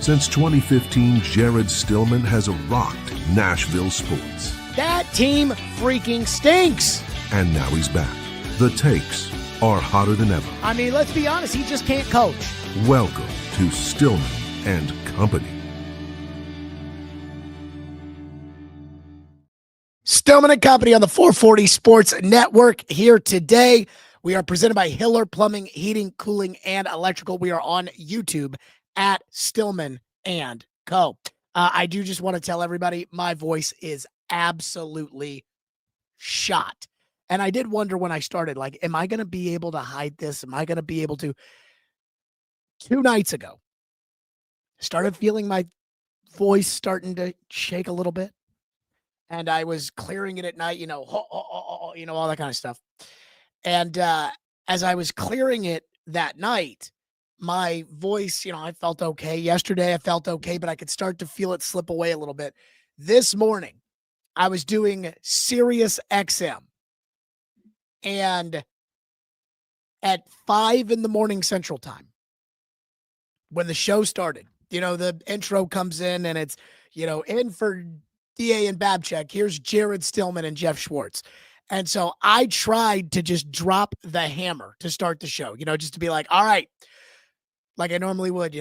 Since 2015, Jared Stillman has rocked Nashville sports. That team freaking stinks. And now he's back. The takes are hotter than ever. I mean, let's be honest, he just can't coach. Welcome to Stillman and Company. Stillman and Company on the 440 Sports Network here today. We are presented by Hiller Plumbing, Heating, Cooling, and Electrical. We are on YouTube at Stillman and Co. I do just want to tell everybody my voice is absolutely shot. And I did wonder when I started, like, am I going to be able to hide this? Am I going to be able to? 2 nights ago, started feeling my voice starting to shake a little bit. And I was clearing it at night, all that kind of stuff. And as I was clearing it that night, my voice, I felt okay. Yesterday, I felt okay, but I could start to feel it slip away a little bit. This morning, I was doing Sirius XM. And at 5 a.m. Central Time, when the show started, the intro comes in and it's, in for DA and Babchek, here's Jared Stillman and Jeff Schwartz. And so I tried to just drop the hammer to start the show, just to be like, all right, like I normally would,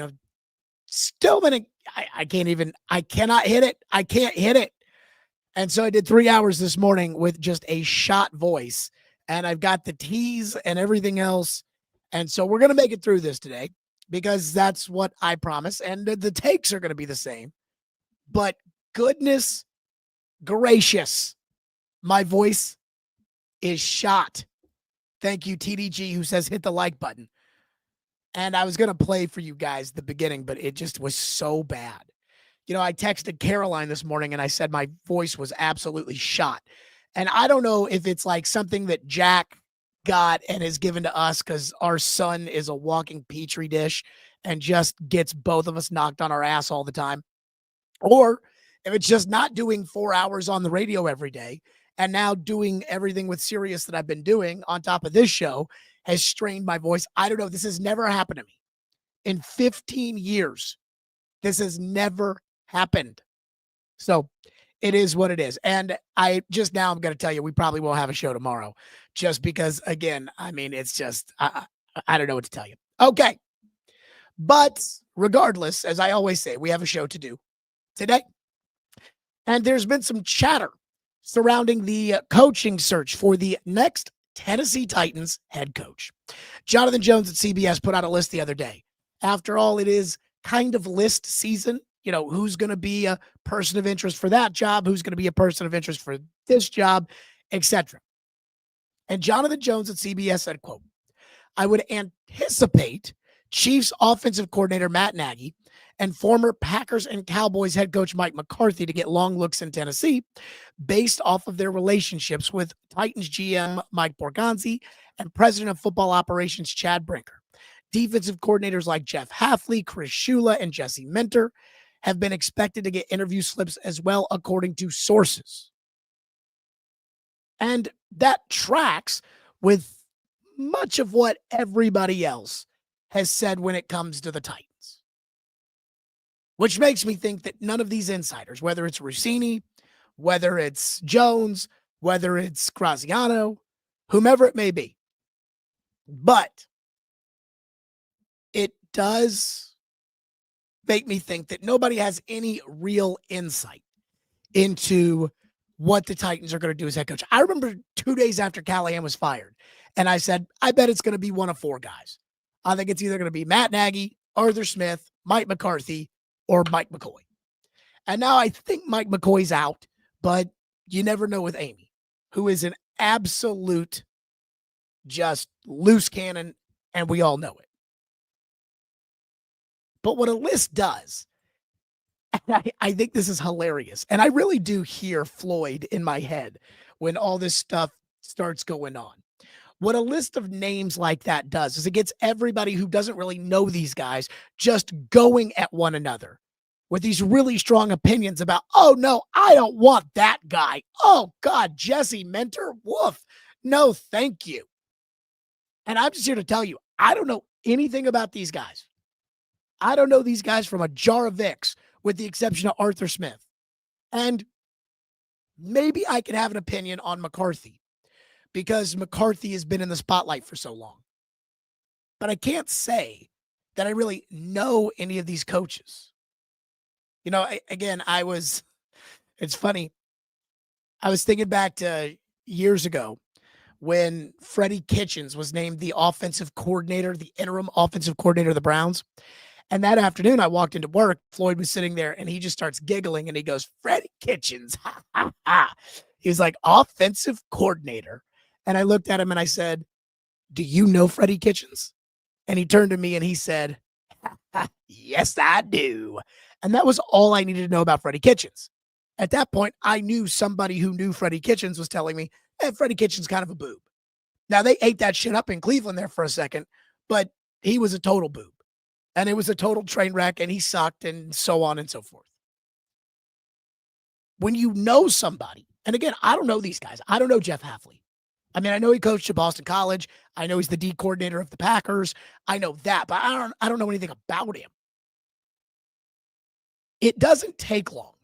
Stillman, I cannot hit it. I can't hit it. And so I did 3 hours this morning with just a shot voice, and I've got the tease and everything else. And so we're going to make it through this today because that's what I promise. And the takes are going to be the same, but goodness gracious, my voice is shot. Thank you, TDG, who says hit the like button. And I was going to play for you guys the beginning, but it just was so bad. I texted Caroline this morning and I said my voice was absolutely shot. And I don't know if it's like something that Jack got and is given to us because our son is a walking petri dish and just gets both of us knocked on our ass all the time. Or if it's just not doing 4 hours on the radio every day and now doing everything with Sirius that I've been doing on top of this show has strained my voice. I don't know. This has never happened to me. In 15 years, this has never happened. So it is what it is. And I'm going to tell you, we probably won't have a show tomorrow just because, again, it's just, I don't know what to tell you. Okay. But regardless, as I always say, we have a show to do today. And there's been some chatter surrounding the coaching search for the next Tennessee Titans head coach. Jonathan Jones at CBS put out a list the other day. After all, it is kind of list season. Who's going to be a person of interest for that job? Who's going to be a person of interest for this job, etc. And Jonathan Jones at CBS said, quote, I would anticipate Chiefs offensive coordinator Matt Nagy and former Packers and Cowboys head coach Mike McCarthy to get long looks in Tennessee based off of their relationships with Titans GM Mike Borgonzi and president of football operations Chad Brinker. Defensive coordinators like Jeff Hafley, Chris Shula, and Jesse Minter have been expected to get interview slips as well, according to sources. And that tracks with much of what everybody else has said when it comes to the Titans. Which makes me think that none of these insiders, whether it's Rossini, whether it's Jones, whether it's Graziano, whomever it may be, but it does make me think that nobody has any real insight into what the Titans are going to do as head coach. I remember 2 days after Callahan was fired, and I said, I bet it's going to be one of 4 guys. I think it's either going to be Matt Nagy, Arthur Smith, Mike McCarthy, or Mike McCoy. And now I think Mike McCoy's out, but you never know with Amy, who is an absolute just loose cannon, and we all know it. But what a list does, and I think this is hilarious, and I really do hear Floyd in my head when all this stuff starts going on. What a list of names like that does is it gets everybody who doesn't really know these guys just going at one another with these really strong opinions about, oh, no, I don't want that guy. Oh, God, Jesse Minter, woof. No, thank you. And I'm just here to tell you, I don't know anything about these guys. I don't know these guys from a jar of Vicks, with the exception of Arthur Smith. And maybe I can have an opinion on McCarthy because McCarthy has been in the spotlight for so long. But I can't say that I really know any of these coaches. You know, it's funny. I was thinking back to years ago when Freddie Kitchens was named the offensive coordinator, the interim offensive coordinator of the Browns. And that afternoon, I walked into work. Floyd was sitting there, and he just starts giggling, and he goes, Freddie Kitchens, ha, ha, ha. He was like, offensive coordinator. And I looked at him, and I said, do you know Freddie Kitchens? And he turned to me, and he said, yes, I do. And that was all I needed to know about Freddie Kitchens. At that point, I knew somebody who knew Freddie Kitchens was telling me, hey, Freddie Kitchens kind of a boob. Now, they ate that shit up in Cleveland there for a second, but he was a total boob. And it was a total train wreck, and he sucked, and so on and so forth. When you know somebody, and again, I don't know these guys. I don't know Jeff Hafley. I mean, I know he coached at Boston College. I know he's the D coordinator of the Packers. I know that, but I don't know anything about him. It doesn't take long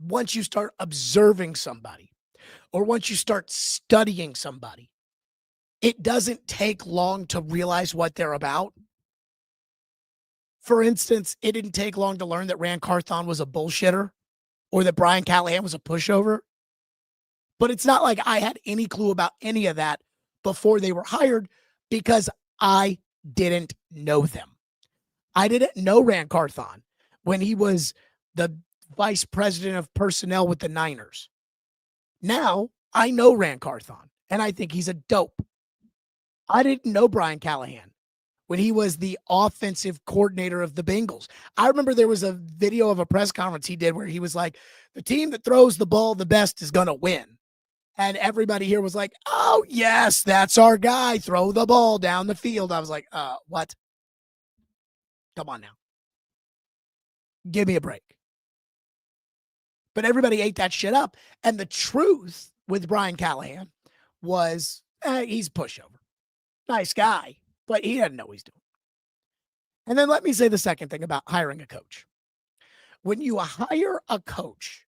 once you start observing somebody or once you start studying somebody. It doesn't take long to realize what they're about. For instance, it didn't take long to learn that Rand Carthon was a bullshitter or that Brian Callahan was a pushover. But it's not like I had any clue about any of that before they were hired because I didn't know them. I didn't know Rand Carthon when he was the vice president of personnel with the Niners. Now I know Rand Carthon, and I think he's a dope. I didn't know Brian Callahan when he was the offensive coordinator of the Bengals. I remember there was a video of a press conference he did where he was like, the team that throws the ball the best is going to win. And everybody here was like, oh, yes, that's our guy. Throw the ball down the field. I was like, what? Come on now. Give me a break. But everybody ate that shit up. And the truth with Brian Callahan was he's a pushover. Nice guy, but he doesn't know what he's doing. And then let me say the second thing about hiring a coach. When you hire a coach,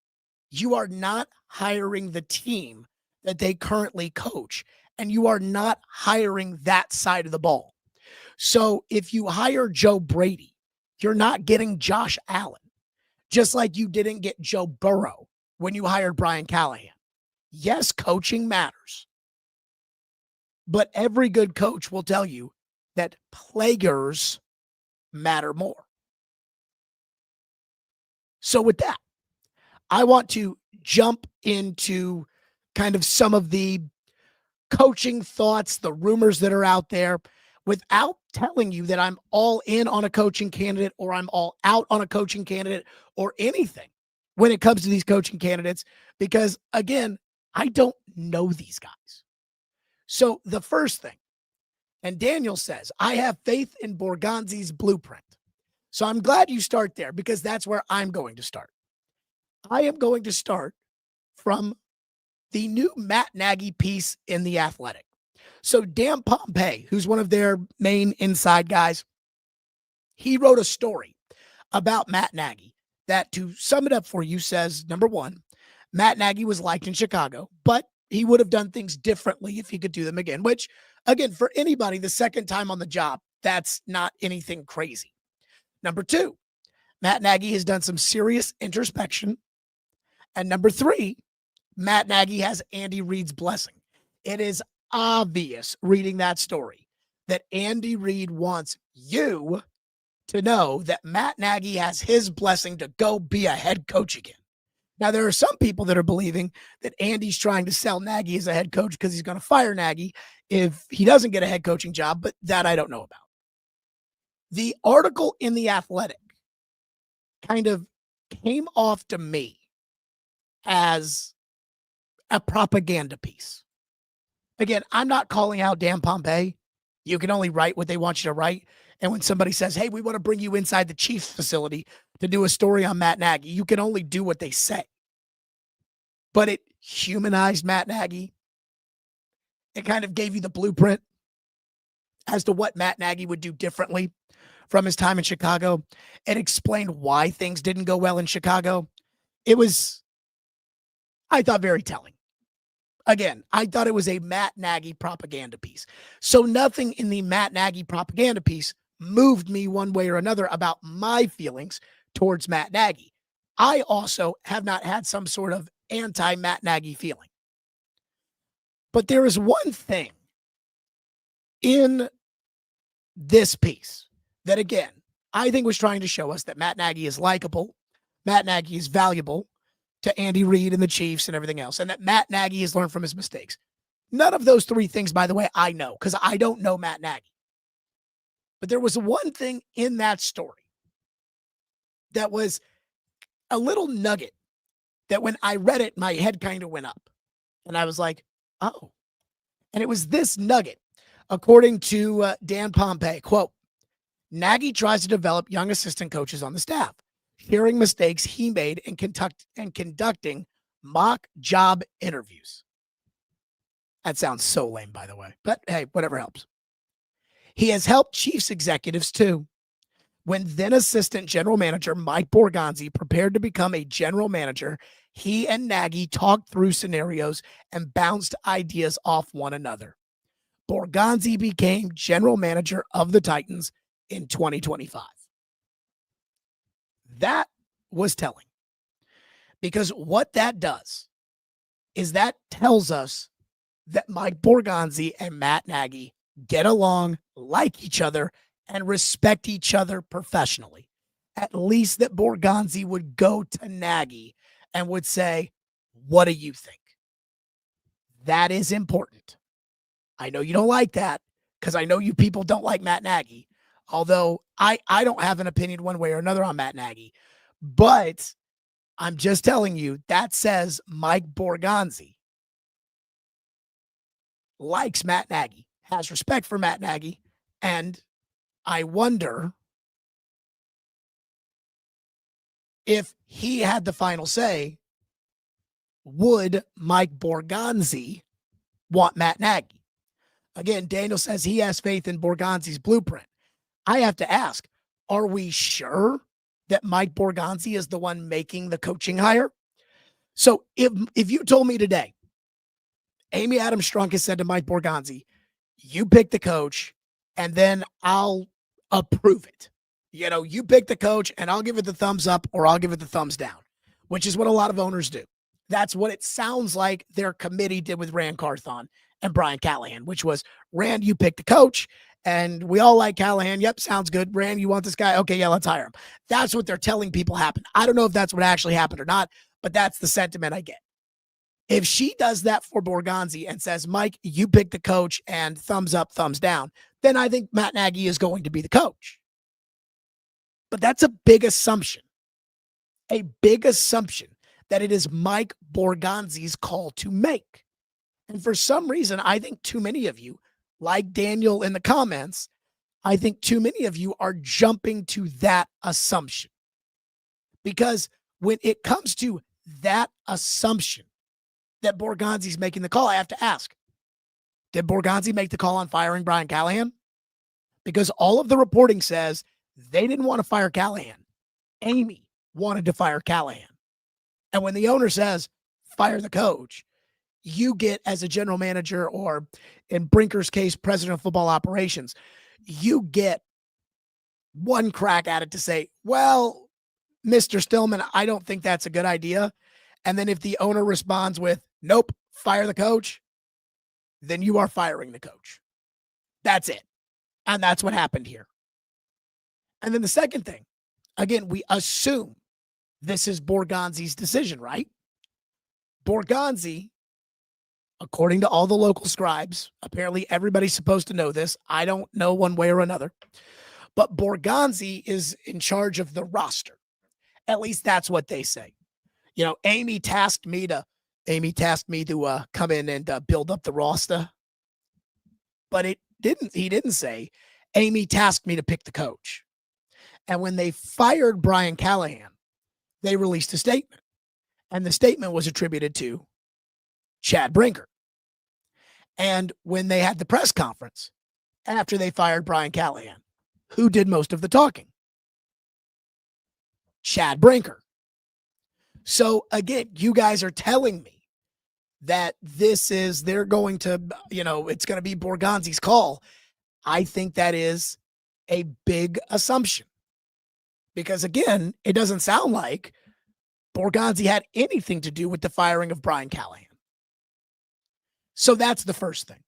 you are not hiring the team that they currently coach, and you are not hiring that side of the ball. So if you hire Joe Brady, you're not getting Josh Allen, just like you didn't get Joe Burrow when you hired Brian Callahan. Yes, coaching matters, but every good coach will tell you that players matter more. So with that, I want to jump into kind of some of the coaching thoughts, the rumors that are out there, without telling you that I'm all in on a coaching candidate or I'm all out on a coaching candidate or anything when it comes to these coaching candidates, because again, I don't know these guys. So the first thing, and Daniel says, I have faith in Borgonzi's blueprint. So I'm glad you start there because that's where I'm going to start. I am going to start from the new Matt Nagy piece in The Athletic. So Dan Pompei, who's one of their main inside guys, he wrote a story about Matt Nagy that, to sum it up for you, says, number one, Matt Nagy was liked in Chicago, but he would have done things differently if he could do them again, which, again, for anybody, the second time on the job, that's not anything crazy. Number two, Matt Nagy has done some serious introspection. And number three, Matt Nagy has Andy Reid's blessing. It is obvious reading that story that Andy Reid wants you to know that Matt Nagy has his blessing to go be a head coach again. Now, there are some people that are believing that Andy's trying to sell Nagy as a head coach because he's going to fire Nagy if he doesn't get a head coaching job, but that I don't know about. The article in The Athletic kind of came off to me as a propaganda piece. Again, I'm not calling out Dan Pompei. You can only write what they want you to write. And when somebody says, hey, we want to bring you inside the Chiefs facility to do a story on Matt Nagy, you can only do what they say. But it humanized Matt Nagy. It kind of gave you the blueprint as to what Matt Nagy would do differently from his time in Chicago and explained why things didn't go well in Chicago. It was, I thought, very telling. Again, I thought it was a Matt Nagy propaganda piece. So nothing in the Matt Nagy propaganda piece moved me one way or another about my feelings towards Matt Nagy. I also have not had some sort of anti-Matt Nagy feeling. But there is one thing in this piece that, again, I think was trying to show us that Matt Nagy is likable, Matt Nagy is valuable to Andy Reid and the Chiefs and everything else, and that Matt Nagy has learned from his mistakes. None of those three things, by the way, I know, because I don't know Matt Nagy. But there was one thing in that story that was a little nugget that when I read it, my head kind of went up. And I was like, oh. And it was this nugget. According to Dan Pompei, quote, Nagy tries to develop young assistant coaches on the staff, hearing mistakes he made in conducting mock job interviews. That sounds so lame, by the way. But hey, whatever helps. He has helped Chiefs executives too. When then assistant general manager Mike Borgonzi prepared to become a general manager, he and Nagy talked through scenarios and bounced ideas off one another. Borgonzi became general manager of the Titans in 2025. That was telling, because what that does is that tells us that Mike Borgonzi and Matt Nagy get along, like each other, and respect each other professionally. At least that Borgonzi would go to Nagy and would say, what do you think? That is important. I know you don't like that, because I know you people don't like Matt Nagy, although I don't have an opinion one way or another on Matt Nagy. But I'm just telling you, that says Mike Borgonzi likes Matt Nagy, has respect for Matt Nagy, and I wonder if he had the final say, would Mike Borgonzi want Matt Nagy? Again, Daniel says he has faith in Borgonzi's blueprint. I have to ask, are we sure that Mike Borgonzi is the one making the coaching hire? So if you told me today, Amy Adams Strunk has said to Mike Borgonzi, you pick the coach and then I'll approve it. You know, you pick the coach and I'll give it the thumbs up or I'll give it the thumbs down, which is what a lot of owners do. That's what it sounds like their committee did with Rand Carthon and Brian Callahan, which was, Rand, you pick the coach, and we all like Callahan. Yep, sounds good. Rand, you want this guy? Okay, yeah, let's hire him. That's what they're telling people happened. I don't know if that's what actually happened or not, but that's the sentiment I get. If she does that for Borgonzi and says, Mike, you pick the coach and thumbs up, thumbs down, then I think Matt Nagy is going to be the coach. But that's a big assumption that it is Mike Borgonzi's call to make. And for some reason, I think too many of you, like Daniel in the comments, I think too many of you are jumping to that assumption. Because when it comes to that assumption that Borgonzi's making the call, I have to ask, did Borgonzi make the call on firing Brian Callahan? Because all of the reporting says they didn't want to fire Callahan. Amy wanted to fire Callahan. And when the owner says, fire the coach, you get, as a general manager, or in Brinker's case, president of football operations, you get one crack at it to say, well, Mr. Stillman, I don't think that's a good idea. And then if the owner responds with, nope, fire the coach, then you are firing the coach. That's it. And that's what happened here. And then the second thing, again, we assume this is Borgonzi's decision, right? Borgonzi, according to all the local scribes, apparently everybody's supposed to know this. I don't know one way or another. But Borgonzi is in charge of the roster. At least that's what they say. You know, Amy tasked me to come in and build up the roster. But he didn't say, Amy tasked me to pick the coach. And when they fired Brian Callahan, they released a statement. And the statement was attributed to Chad Brinker. And when they had the press conference after they fired Brian Callahan, Who did most of the talking? Chad Brinker. So again, you guys are telling me that they're going to, it's going to be Borgonzi's call. I think that is a big assumption because again, it doesn't sound like Borgonzi had anything to do with the firing of Brian Callahan. So that's the first thing.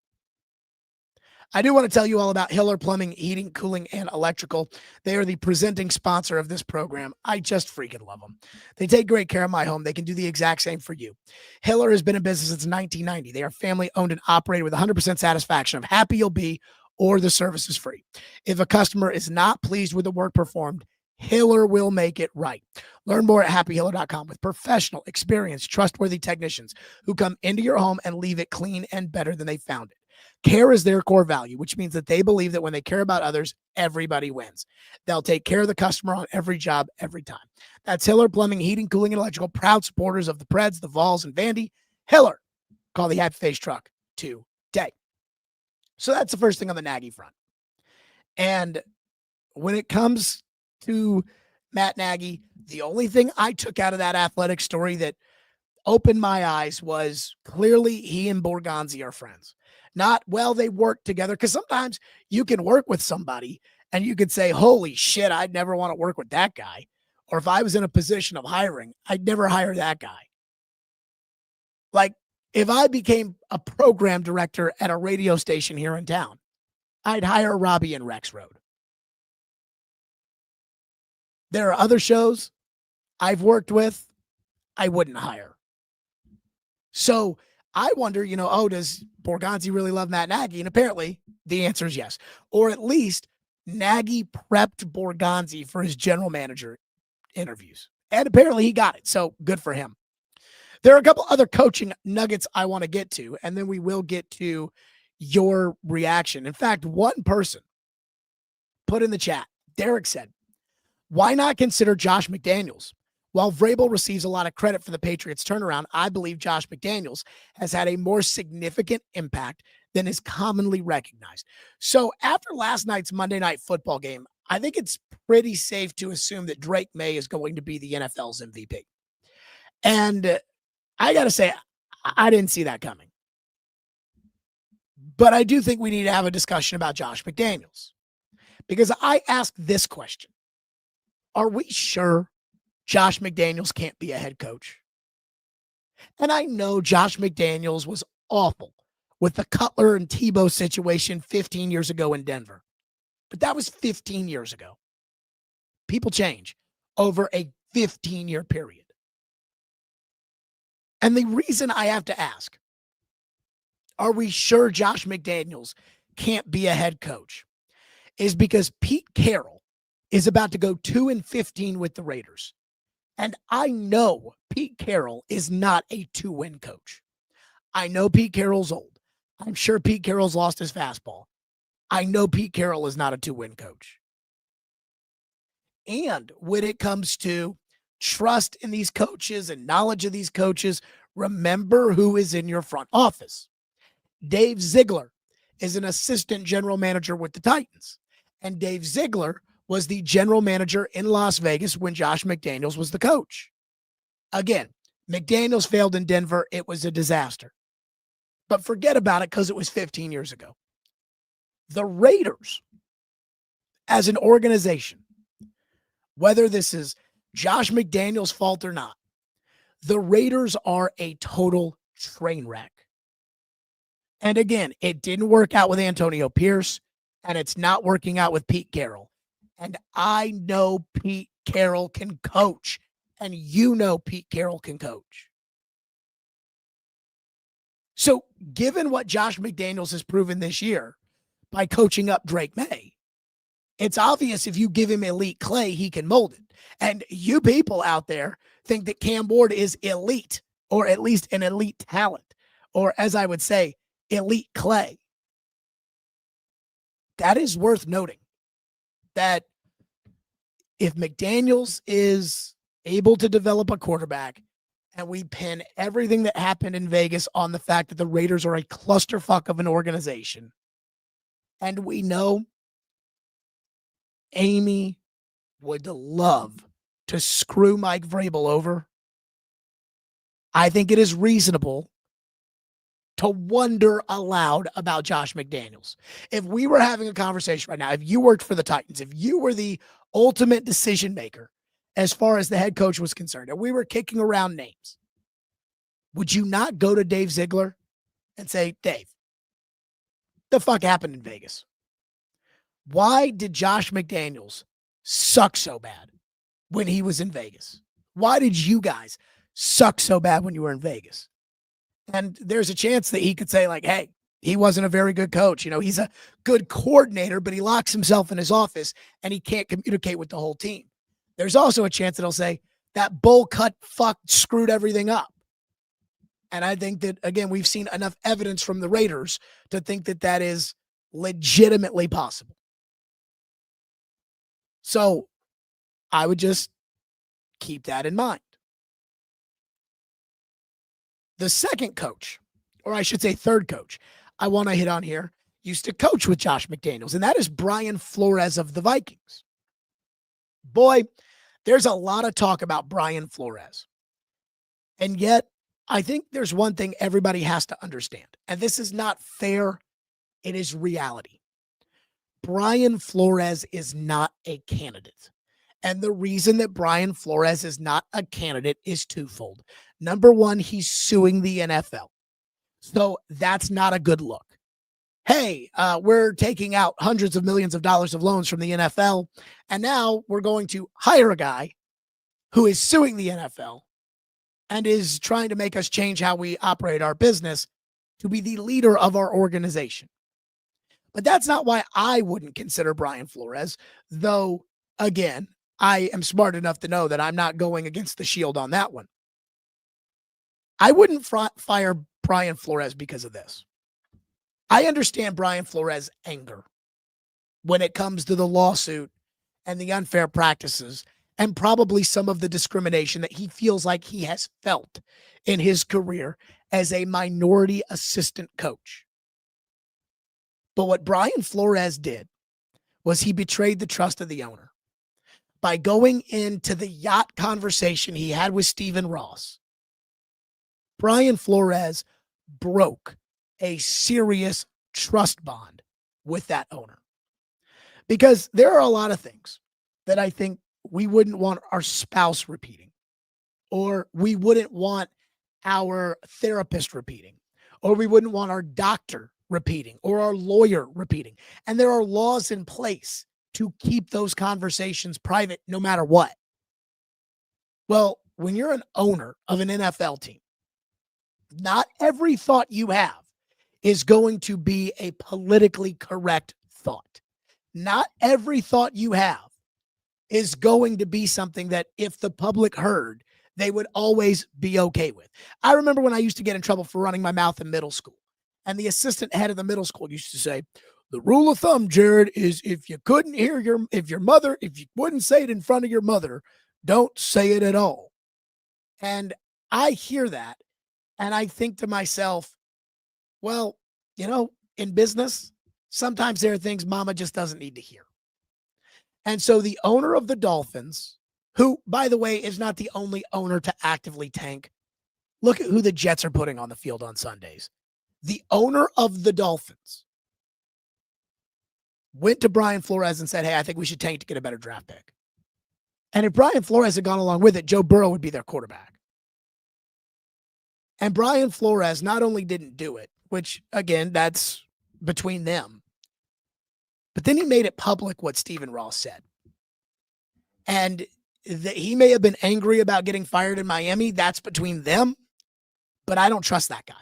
I do want to tell you all about Hiller Plumbing, Heating, Cooling, and Electrical. They are the presenting sponsor of this program. I just freaking love them. They take great care of my home. They can do the exact same for you. Hiller has been in business since 1990. They are family owned and operated with 100% satisfaction of happy you'll be or the service is free. If a customer is not pleased with the work performed, Hiller will make it right. Learn more at happyhiller.com with professional, experienced, trustworthy technicians who come into your home and leave it clean and better than they found it. Care is their core value, which means that they believe that when they care about others, everybody wins. They'll take care of the customer on every job, every time. That's Hiller Plumbing, Heating, Cooling, and Electrical, proud supporters of the Preds, the Vols, and Vandy. Hiller, call the Happy Face Truck today. So that's the first thing on the Nagy front. And when it comes to Matt Nagy, the only thing I took out of that athletic story that opened my eyes was clearly he and Borgonzi are friends. Not, well, they work together, because sometimes you can work with somebody and you could say, holy shit, I'd never want to work with that guy. Or if I was in a position of hiring, I'd never hire that guy. Like, if I became a program director at a radio station here in town, I'd hire Robbie and Rex Road. There are other shows I've worked with I wouldn't hire. So I wonder, does Borgonzi really love Matt Nagy? And apparently the answer is yes. Or at least Nagy prepped Borgonzi for his general manager interviews. And apparently he got it. So good for him. There are a couple other coaching nuggets I want to get to, and then we will get to your reaction. In fact, one person put in the chat, Derek said, why not consider Josh McDaniels? While Vrabel receives a lot of credit for the Patriots' turnaround, I believe Josh McDaniels has had a more significant impact than is commonly recognized. So after last night's Monday Night Football game, I think it's pretty safe to assume that Drake May is going to be the NFL's MVP. And I got to say, I didn't see that coming. But I do think we need to have a discussion about Josh McDaniels. Because I asked this question. Are we sure Josh McDaniels can't be a head coach? And I know Josh McDaniels was awful with the Cutler and Tebow situation 15 years ago in Denver. But that was 15 years ago. People change over a 15-year period. And the reason I have to ask, are we sure Josh McDaniels can't be a head coach, is because Pete Carroll is about to go 2-15 with the Raiders. And I know Pete Carroll is not a 2-win coach. I know Pete Carroll's old. I'm sure Pete Carroll's lost his fastball. I know Pete Carroll is not a 2-win coach. And when it comes to trust in these coaches and knowledge of these coaches, remember who is in your front office. Dave Ziegler is an assistant general manager with the Titans. And Dave Ziegler was the general manager in Las Vegas when Josh McDaniels was the coach. Again, McDaniels failed in Denver. It was a disaster. But forget about it because it was 15 years ago. The Raiders, as an organization, whether this is Josh McDaniels' fault or not, the Raiders are a total train wreck. And again, it didn't work out with Antonio Pierce, and it's not working out with Pete Carroll. And I know Pete Carroll can coach, and you know Pete Carroll can coach. So given what Josh McDaniels has proven this year by coaching up Drake May, it's obvious if you give him elite clay, he can mold it. And you people out there think that Cam Ward is elite, or at least an elite talent, or as I would say, elite clay. That is worth noting, that if McDaniels is able to develop a quarterback, and we pin everything that happened in Vegas on the fact that the Raiders are a clusterfuck of an organization, and we know Amy would love to screw Mike Vrabel over, I think it is reasonable to wonder aloud about Josh McDaniels. If we were having a conversation right now, if you worked for the Titans, if you were the ultimate decision maker as far as the head coach was concerned, and we were kicking around names, would you not go to Dave Ziegler and say, Dave, the fuck happened in Vegas? Why did Josh McDaniels suck so bad when he was in Vegas? Why did you guys suck so bad when you were in Vegas? And there's a chance that he could say, like, hey, he wasn't a very good coach. You know, he's a good coordinator, but he locks himself in his office and he can't communicate with the whole team. There's also a chance that he'll say that bowl cut fuck screwed everything up. And I think that, again, we've seen enough evidence from the Raiders to think that that is legitimately possible. So I would just keep that in mind. The second coach, or I should say third coach, I want to hit on here, used to coach with Josh McDaniels, and that is Brian Flores of the Vikings. Boy, there's a lot of talk about Brian Flores. And yet, I think there's one thing everybody has to understand, and this is not fair, it is reality. Brian Flores is not a candidate. And the reason that Brian Flores is not a candidate is twofold. Number one, he's suing the NFL. So that's not a good look. Hey, we're taking out hundreds of millions of dollars of loans from the NFL, and now we're going to hire a guy who is suing the NFL and is trying to make us change how we operate our business to be the leader of our organization. But that's not why I wouldn't consider Brian Flores, though, again, I am smart enough to know that I'm not going against the shield on that one. I wouldn't fire Brian Flores because of this. I understand Brian Flores' anger when it comes to the lawsuit and the unfair practices and probably some of the discrimination that he feels like he has felt in his career as a minority assistant coach. But what Brian Flores did was he betrayed the trust of the owner by going into the yacht conversation he had with Stephen Ross. Brian Flores broke a serious trust bond with that owner. Because there are a lot of things that I think we wouldn't want our spouse repeating, or we wouldn't want our therapist repeating, or we wouldn't want our doctor repeating, or our lawyer repeating. And there are laws in place to keep those conversations private no matter what. Well, when you're an owner of an NFL team, not every thought you have is going to be a politically correct thought. Not every thought you have is going to be something that if the public heard, they would always be okay with. I remember when I used to get in trouble for running my mouth in middle school, and the assistant head of the middle school used to say, the rule of thumb, Jared, is if you wouldn't say it in front of your mother, don't say it at all. And I hear that, and I think to myself, well, in business, sometimes there are things mama just doesn't need to hear. And so the owner of the Dolphins, who, by the way, is not the only owner to actively tank. Look at who the Jets are putting on the field on Sundays. The owner of the Dolphins went to Brian Flores and said, hey, I think we should tank to get a better draft pick. And if Brian Flores had gone along with it, Joe Burrow would be their quarterback. And Brian Flores not only didn't do it, which, again, that's between them, but then he made it public what Stephen Ross said. And he may have been angry about getting fired in Miami. That's between them. But I don't trust that guy.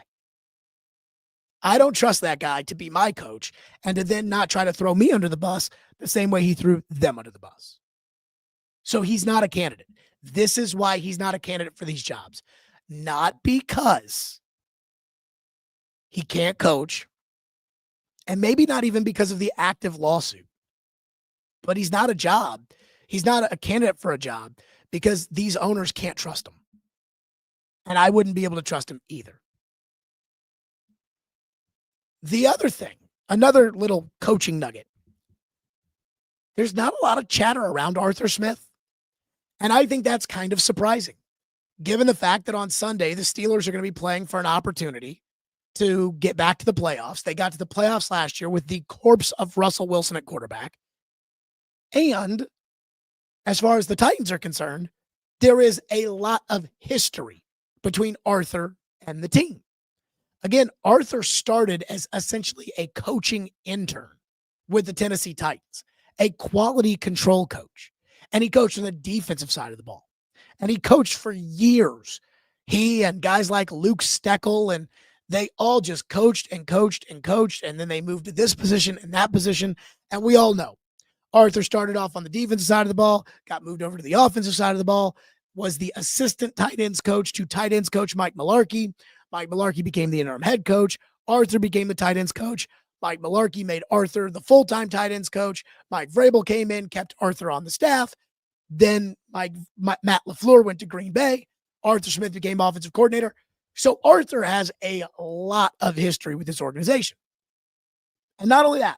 I don't trust that guy to be my coach and to then not try to throw me under the bus the same way he threw them under the bus. So he's not a candidate. This is why he's not a candidate for these jobs. Not because he can't coach, and maybe not even because of the active lawsuit, but he's not a job. He's not a candidate for a job because these owners can't trust him. And I wouldn't be able to trust him either. The other thing, another little coaching nugget. there's not a lot of chatter around Arthur Smith. And I think that's kind of surprising, given the fact that on Sunday, the Steelers are going to be playing for an opportunity to get back to the playoffs. They got to the playoffs last year with the corpse of Russell Wilson at quarterback. And as far as the Titans are concerned, there is a lot of history between Arthur and the team. Again, Arthur started as essentially a coaching intern with the Tennessee Titans, a quality control coach. And he coached on the defensive side of the ball. And he coached for years. He and guys like Luke Steckel, and they all just coached and coached and coached. And then they moved to this position and that position. And we all know Arthur started off on the defensive side of the ball, got moved over to the offensive side of the ball, was the assistant tight ends coach to tight ends coach Mike Mularkey. Mike Mularkey became the interim head coach. Arthur became the tight ends coach. Mike Mularkey made Arthur the full-time tight ends coach. Mike Vrabel came in, kept Arthur on the staff. Then Matt LaFleur went to Green Bay. Arthur Smith became offensive coordinator. So Arthur has a lot of history with this organization. And not only that,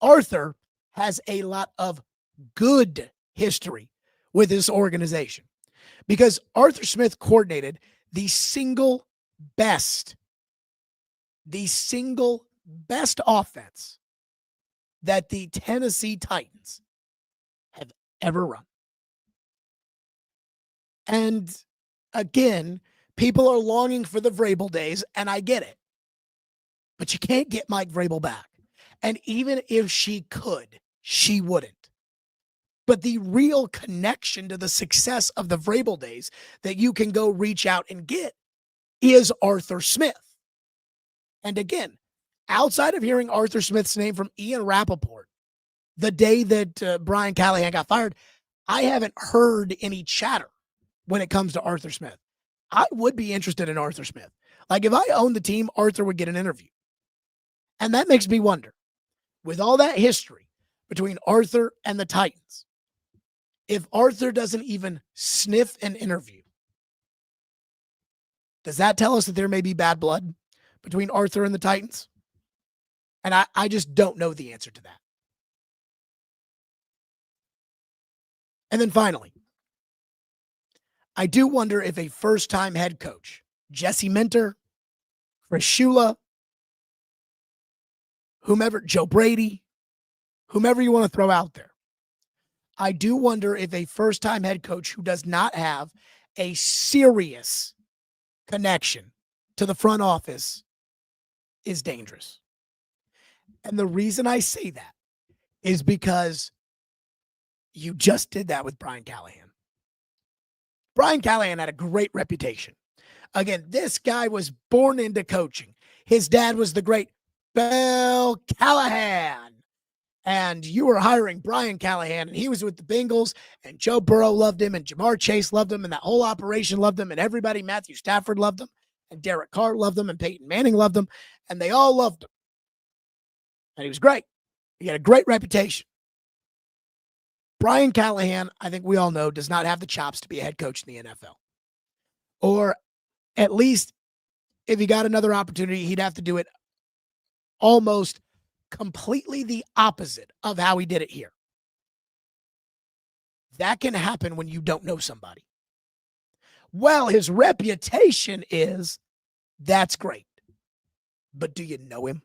Arthur has a lot of good history with this organization, because Arthur Smith coordinated the single best offense that the Tennessee Titans have ever run. And again, people are longing for the Vrabel days, and I get it. But you can't get Mike Vrabel back. And even if she could, she wouldn't. But the real connection to the success of the Vrabel days that you can go reach out and get is Arthur Smith. And again, outside of hearing Arthur Smith's name from Ian Rappaport the day that Brian Callahan got fired, I haven't heard any chatter when it comes to Arthur Smith. I would be interested in Arthur Smith. Like, if I owned the team, Arthur would get an interview. And that makes me wonder, with all that history between Arthur and the Titans, if Arthur doesn't even sniff an interview, does that tell us that there may be bad blood between Arthur and the Titans? And I just don't know the answer to that. And then finally, I do wonder if a first-time head coach, Jesse Minter, Chris Shula, whomever, Joe Brady, whomever you want to throw out there, I do wonder if a first-time head coach who does not have a serious connection to the front office is dangerous. And the reason I say that is because you just did that with Brian Callahan. Brian Callahan had a great reputation. Again, this guy was born into coaching. His dad was the great Bill Callahan. And you were hiring Brian Callahan, and he was with the Bengals, and Joe Burrow loved him, and Jamar Chase loved him, and that whole operation loved him, and everybody, Matthew Stafford loved him, and Derek Carr loved him, and Peyton Manning loved him, and they all loved him. And he was great. He had a great reputation. Brian Callahan, I think we all know, does not have the chops to be a head coach in the NFL. Or at least if he got another opportunity, he'd have to do it almost completely the opposite of how he did it here. That can happen when you don't know somebody. Well, his reputation is, that's great. But do you know him?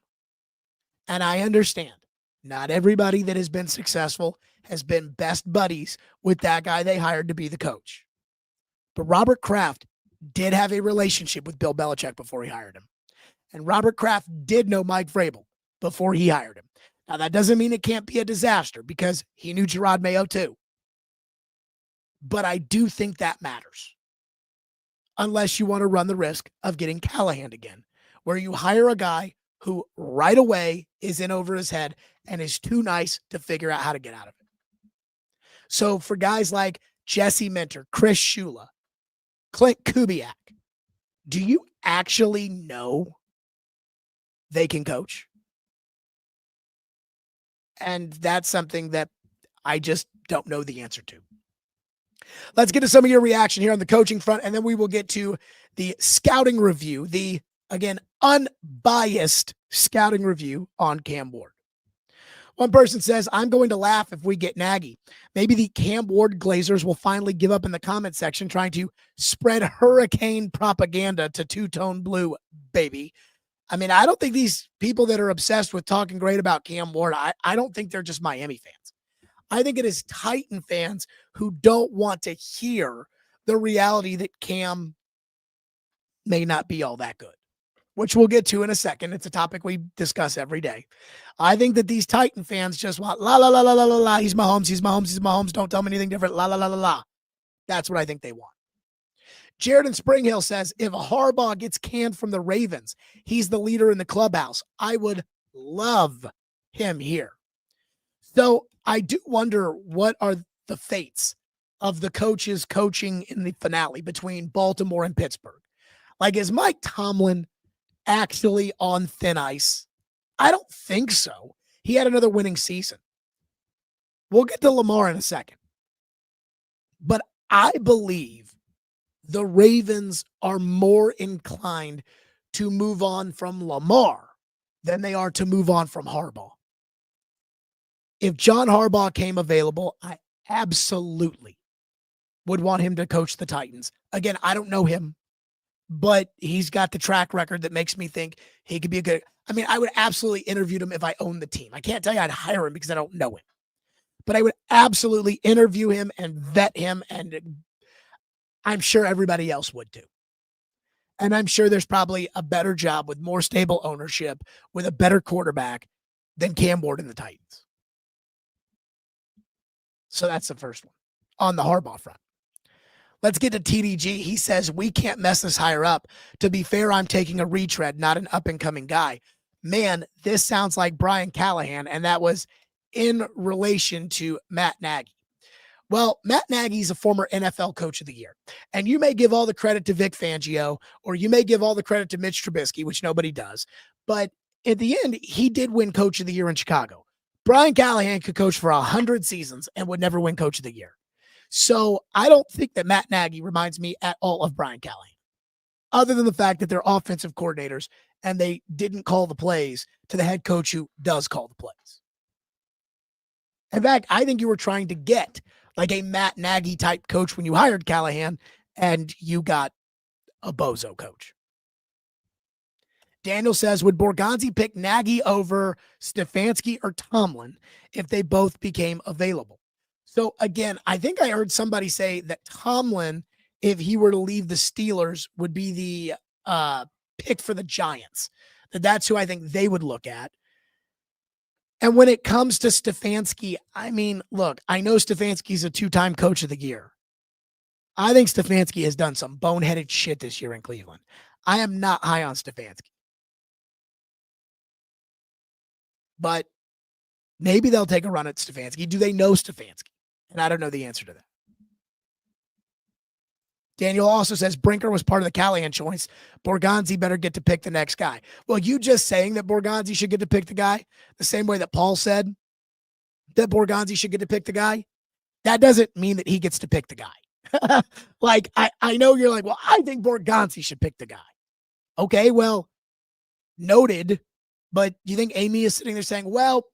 And I understand not everybody that has been successful has been best buddies with that guy they hired to be the coach. But Robert Kraft did have a relationship with Bill Belichick before he hired him. And Robert Kraft did know Mike Vrabel before he hired him. Now, that doesn't mean it can't be a disaster, because he knew Gerard Mayo too. But I do think that matters. Unless you want to run the risk of getting Callahan again, where you hire a guy who right away is in over his head and is too nice to figure out how to get out of it. So for guys like Jesse Minter, Chris Shula, Clint Kubiak, do you actually know they can coach? And that's something that I just don't know the answer to. Let's get to some of your reaction here on the coaching front, and then we will get to the scouting review, the, again, unbiased scouting review on Cam Ward. One person says, I'm going to laugh if we get Nagy. Maybe the Cam Ward Glazers will finally give up in the comment section trying to spread hurricane propaganda to two-tone blue, baby. I mean, I don't think these people that are obsessed with talking great about Cam Ward, I don't think they're just Miami fans. I think it is Titan fans who don't want to hear the reality that Cam may not be all that good, which we'll get to in a second. It's a topic we discuss every day. I think that these Titan fans just want la la la la la la la. He's Mahomes. He's Mahomes. He's Mahomes. Don't tell me anything different. La la la la la. That's what I think they want. Jared in Spring Hill says, if Harbaugh gets canned from the Ravens, he's the leader in the clubhouse. I would love him here. So I do wonder what are the fates of the coaches coaching in the finale between Baltimore and Pittsburgh. Like, is Mike Tomlin actually on thin ice? I don't think so. He had another winning season. We'll get to Lamar in a second. But I believe the Ravens are more inclined to move on from Lamar than they are to move on from Harbaugh. If John Harbaugh came available, I absolutely would want him to coach the Titans. Again, I don't know him, but he's got the track record that makes me think he could be a good. I mean, I would absolutely interview him if I owned the team. I can't tell you I'd hire him because I don't know him, but I would absolutely interview him and vet him, and I'm sure everybody else would too. And I'm sure there's probably a better job with more stable ownership, with a better quarterback than Cam Ward and the Titans. So that's the first one on the Harbaugh front. Let's get to TDG. He says, we can't mess this higher up. To be fair, I'm taking a retread, not an up-and-coming guy. Man, this sounds like Brian Callahan, and that was in relation to Matt Nagy. Well, Matt Nagy is a former NFL Coach of the Year, and you may give all the credit to Vic Fangio, or you may give all the credit to Mitch Trubisky, which nobody does, but at the end, he did win Coach of the Year in Chicago. Brian Callahan could coach for 100 seasons and would never win Coach of the Year. So I don't think that Matt Nagy reminds me at all of Brian Callahan, other than the fact that they're offensive coordinators and they didn't call the plays to the head coach who does call the plays. In fact, I think you were trying to get like a Matt Nagy type coach when you hired Callahan, and you got a bozo coach. Daniel says, would Borgonzi pick Nagy over Stefanski or Tomlin if they both became available? So again, I think I heard somebody say that Tomlin, if he were to leave the Steelers, would be the pick for the Giants. That's who I think they would look at. And when it comes to Stefanski, I mean, look, I know Stefanski's a two-time Coach of the Year. I think Stefanski has done some boneheaded shit this year in Cleveland. I am not high on Stefanski. But maybe they'll take a run at Stefanski. Do they know Stefanski? And I don't know the answer to that. Daniel also says Brinker was part of the Callahan choice. Borgonzi better get to pick the next guy. Well, you just saying that Borgonzi should get to pick the guy the same way that Paul said that Borgonzi should get to pick the guy, that doesn't mean that he gets to pick the guy. Like, I know you're like, well, I think Borgonzi should pick the guy. Okay, well, noted. But you think Amy is sitting there saying, well,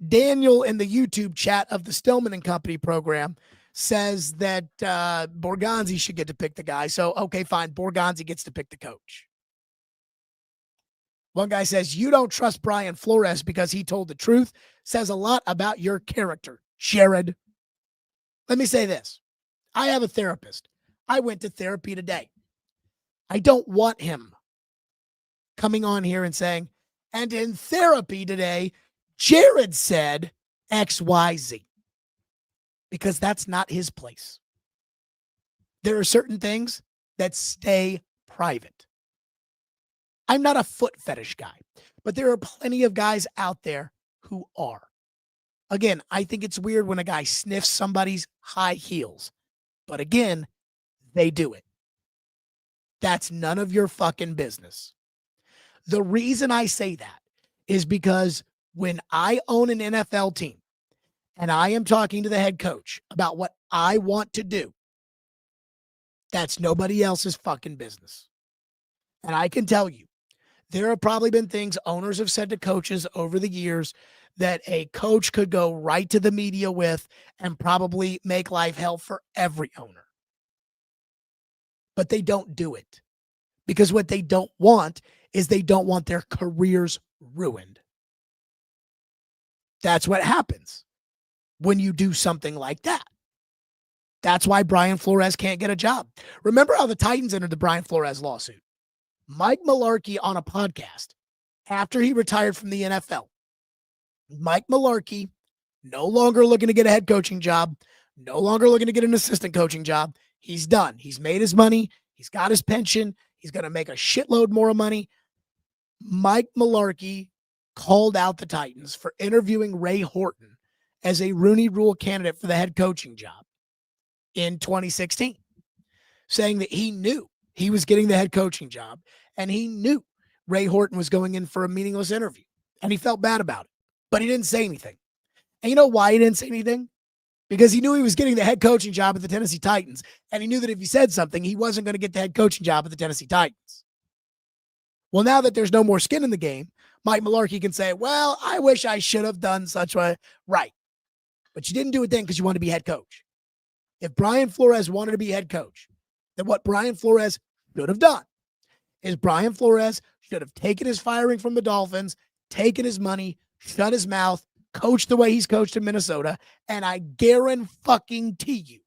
Daniel in the YouTube chat of the Stillman and Company program says that Borgonzi should get to pick the guy. So, okay, fine. Borgonzi gets to pick the coach. One guy says, you don't trust Brian Flores because he told the truth. Says a lot about your character, Jared. Let me say this. I have a therapist. I went to therapy today. I don't want him coming on here and saying, and in therapy today, Jared said XYZ. Because that's not his place. There are certain things that stay private. I'm not a foot fetish guy, but there are plenty of guys out there who are. Again, I think it's weird when a guy sniffs somebody's high heels, but again, they do it. That's none of your fucking business. The reason I say that is because when I own an NFL team, and I am talking to the head coach about what I want to do, that's nobody else's fucking business. And I can tell you, there have probably been things owners have said to coaches over the years that a coach could go right to the media with and probably make life hell for every owner. But they don't do it because what they don't want is they don't want their careers ruined. That's what happens when you do something like that. That's why Brian Flores can't get a job. Remember how the Titans entered the Brian Flores lawsuit? Mike Mularkey on a podcast after he retired from the NFL. Mike Mularkey, no longer looking to get a head coaching job, no longer looking to get an assistant coaching job. He's done. He's made his money. He's got his pension. He's going to make a shitload more money. Mike Mularkey called out the Titans for interviewing Ray Horton as a Rooney Rule candidate for the head coaching job in 2016, saying that he knew he was getting the head coaching job and he knew Ray Horton was going in for a meaningless interview and he felt bad about it, but he didn't say anything. And you know why he didn't say anything? Because he knew he was getting the head coaching job at the Tennessee Titans, and he knew that if he said something, he wasn't going to get the head coaching job at the Tennessee Titans. Well, now that there's no more skin in the game, Mike Mularkey can say, well, I wish I should have done such a right. But you didn't do it then because you wanted to be head coach. If Brian Flores wanted to be head coach, then what Brian Flores should have done is Brian Flores should have taken his firing from the Dolphins, taken his money, shut his mouth, coached the way he's coached in Minnesota, and I guarantee you,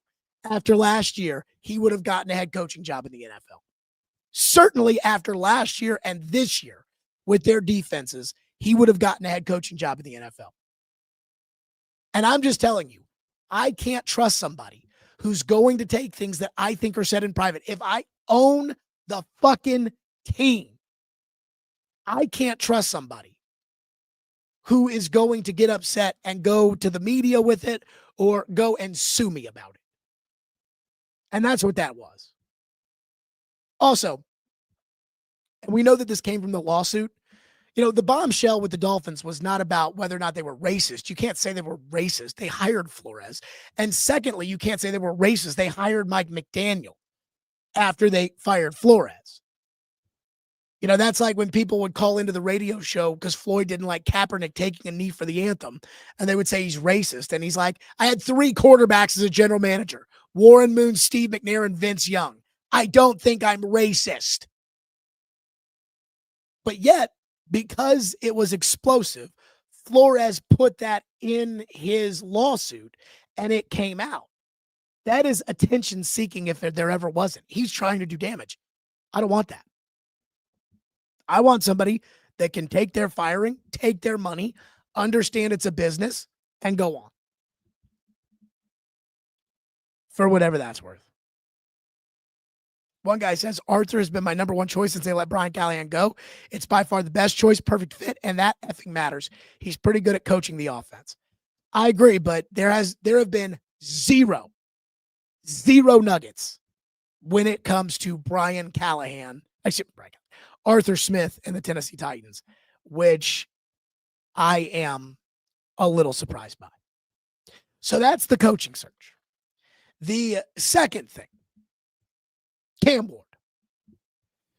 after last year, he would have gotten a head coaching job in the NFL. Certainly after last year and this year, with their defenses, he would have gotten a head coaching job in the NFL. And I'm just telling you, I can't trust somebody who's going to take things that I think are said in private. If I own the fucking team, I can't trust somebody who is going to get upset and go to the media with it or go and sue me about it. And that's what that was. Also, and we know that this came from the lawsuit. You know, the bombshell with the Dolphins was not about whether or not they were racist. You can't say they were racist. They hired Flores. And secondly, you can't say they were racist. They hired Mike McDaniel after they fired Flores. You know, that's like when people would call into the radio show because Floyd didn't like Kaepernick taking a knee for the anthem. And they would say he's racist. And he's like, I had 3 quarterbacks as a general manager: Warren Moon, Steve McNair, and Vince Young. I don't think I'm racist. But yet, because it was explosive, Flores put that in his lawsuit and it came out. That is attention seeking if there ever wasn't. He's trying to do damage. I don't want that. I want somebody that can take their firing, take their money, understand it's a business, and go on. For whatever that's worth. One guy says, Arthur has been my number one choice since they let Brian Callahan go. It's by far the best choice, perfect fit, and that effing matters. He's pretty good at coaching the offense. I agree, but there have been zero nuggets when it comes to Brian Callahan. Arthur Smith and the Tennessee Titans, which I am a little surprised by. So that's the coaching search. The second thing, Cam Ward.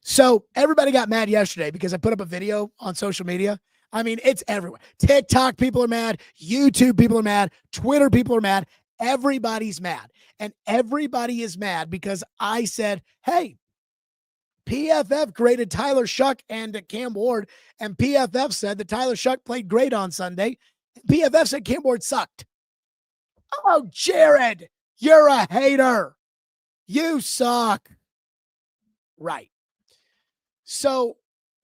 So everybody got mad yesterday because I put up a video on social media. I mean, it's everywhere. TikTok people are mad. YouTube people are mad. Twitter people are mad. Everybody's mad. And everybody is mad because I said, hey, PFF graded Tyler Shuck and Cam Ward, and PFF said that Tyler Shuck played great on Sunday. PFF said Cam Ward sucked. Oh, Jared, you're a hater. You suck. Right. So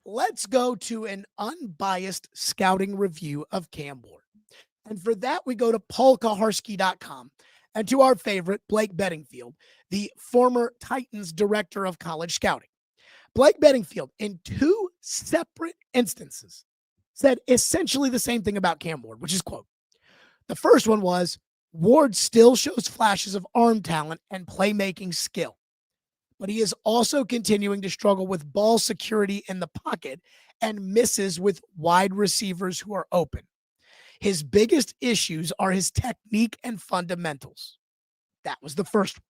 let's go to an unbiased scouting review of Cam Ward. And for that, we go to paulkaharski.com and to our favorite, Blake Bedingfield, the former Titans director of college scouting. Blake Bedingfield, in 2 separate instances, said essentially the same thing about Cam Ward, which is, quote, the first one was, Ward still shows flashes of arm talent and playmaking skill, but he is also continuing to struggle with ball security in the pocket and misses with wide receivers who are open. His biggest issues are his technique and fundamentals. That was the first one.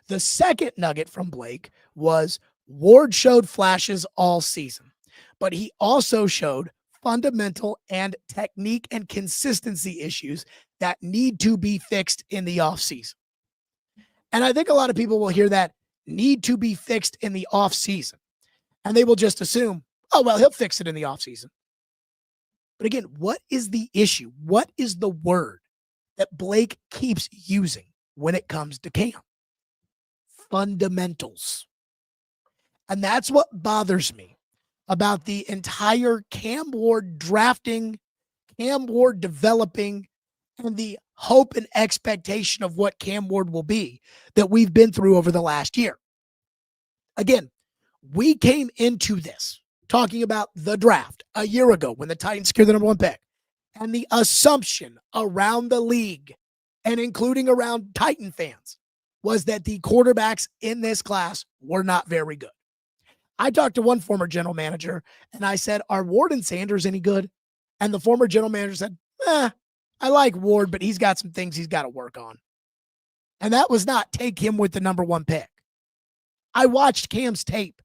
The second nugget from Blake was Ward showed flashes all season, but he also showed fundamental and technique and consistency issues that need to be fixed in the offseason. And I think a lot of people will hear that need to be fixed in the offseason, and they will just assume, oh, well, he'll fix it in the offseason. But again, what is the issue? What is the word that Blake keeps using when it comes to Cam? Fundamentals. And that's what bothers me about the entire Cam Ward drafting, Cam Ward developing, and the hope and expectation of what Cam Ward will be that we've been through over the last year. Again, we came into this talking about the draft a year ago when the Titans secured the number 1 pick, and the assumption around the league and including around Titan fans was that the quarterbacks in this class were not very good. I talked to one former general manager and I said, are Ward and Sanders any good? And the former general manager said, I like Ward, but he's got some things he's got to work on. And that was not take him with the number 1 pick. I watched Cam's tape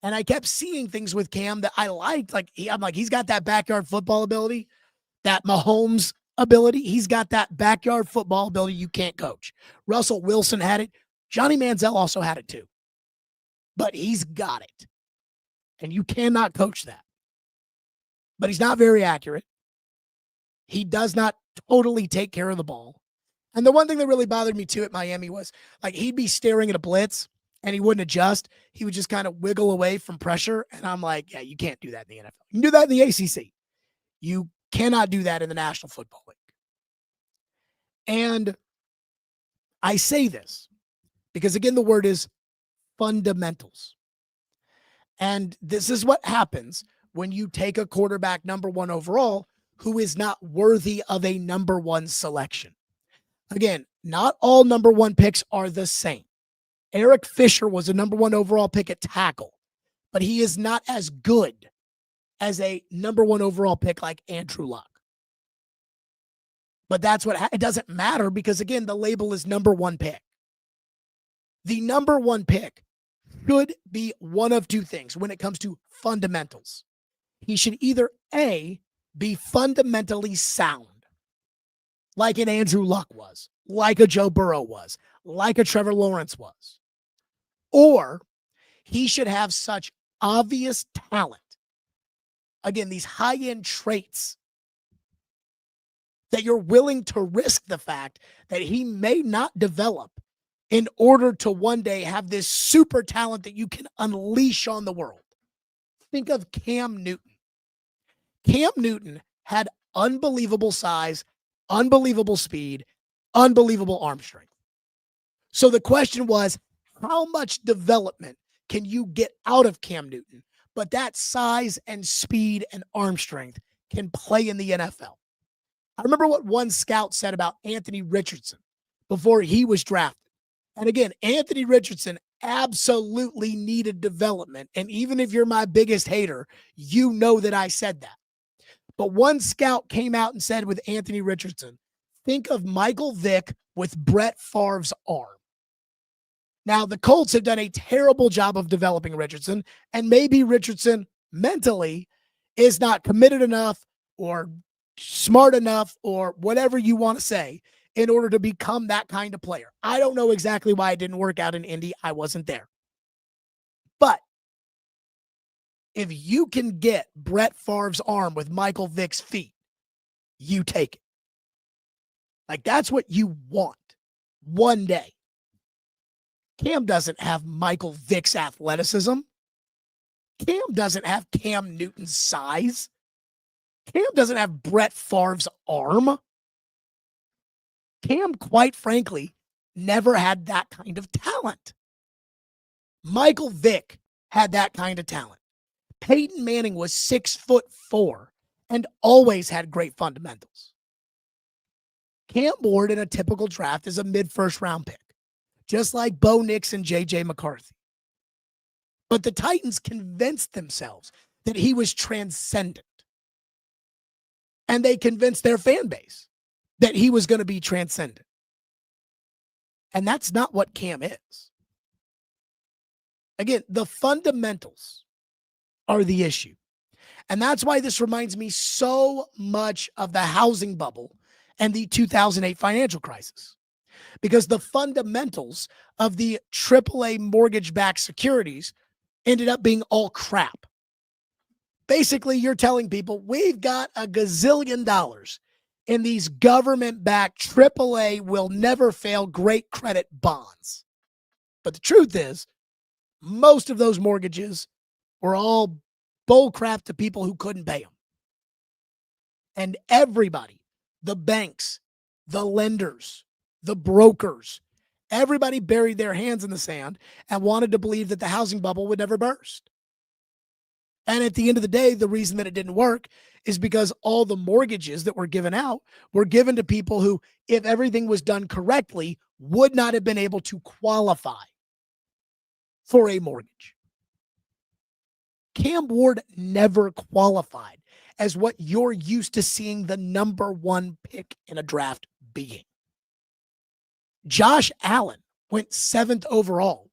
and I kept seeing things with Cam that I liked. I'm like, he's got that backyard football ability, that Mahomes ability. He's got that backyard football ability you can't coach. Russell Wilson had it. Johnny Manziel also had it too. But he's got it. And you cannot coach that. But he's not very accurate. He does not totally take care of the ball. And the one thing that really bothered me too at Miami was he'd be staring at a blitz and he wouldn't adjust. He would just kind of wiggle away from pressure. And I'm like, yeah, you can't do that in the NFL. You can do that in the ACC. You cannot do that in the National Football League. And I say this because, again, the word is fundamentals. And this is what happens when you take a quarterback number 1 overall who is not worthy of a number 1 selection. Again, not all number 1 picks are the same. Eric Fisher was a number 1 overall pick at tackle, but he is not as good as a number 1 overall pick like Andrew Luck. But that's what it doesn't matter because, again, the label is number 1 pick. The number 1 pick should be one of 2 things when it comes to fundamentals. He should either A, be fundamentally sound, like an Andrew Luck was, like a Joe Burrow was, like a Trevor Lawrence was, or he should have such obvious talent, again, these high-end traits, that you're willing to risk the fact that he may not develop in order to one day have this super talent that you can unleash on the world. Think of Cam Newton. Cam Newton had unbelievable size, unbelievable speed, unbelievable arm strength. So the question was, how much development can you get out of Cam Newton? But that size and speed and arm strength can play in the NFL. I remember what one scout said about Anthony Richardson before he was drafted. And again, Anthony Richardson absolutely needed development. And even if you're my biggest hater, you know that I said that. But one scout came out and said with Anthony Richardson, think of Michael Vick with Brett Favre's arm. Now, the Colts have done a terrible job of developing Richardson, and maybe Richardson mentally is not committed enough or smart enough or whatever you want to say in order to become that kind of player. I don't know exactly why it didn't work out in Indy. I wasn't there. But if you can get Brett Favre's arm with Michael Vick's feet, you take it. Like, that's what you want one day. Cam doesn't have Michael Vick's athleticism. Cam doesn't have Cam Newton's size. Cam doesn't have Brett Favre's arm. Cam, quite frankly, never had that kind of talent. Michael Vick had that kind of talent. Peyton Manning was 6'4" and always had great fundamentals. Cam Ward in a typical draft is a mid-first round pick, just like Bo Nix and J.J. McCarthy. But the Titans convinced themselves that he was transcendent. And they convinced their fan base that he was going to be transcendent. And that's not what Cam is. Again, the fundamentals are the issue. And that's why this reminds me so much of the housing bubble and the 2008 financial crisis. Because the fundamentals of the AAA mortgage-backed securities ended up being all crap. Basically, you're telling people we've got a gazillion dollars in these government-backed AAA will never fail great credit bonds. But the truth is, most of those mortgages were all bull crap to people who couldn't pay them. And everybody, the banks, the lenders, the brokers, everybody buried their hands in the sand and wanted to believe that the housing bubble would never burst. And at the end of the day, the reason that it didn't work is because all the mortgages that were given out were given to people who, if everything was done correctly, would not have been able to qualify for a mortgage. Cam Ward never qualified as what you're used to seeing the number one pick in a draft being. Josh Allen went 7th overall,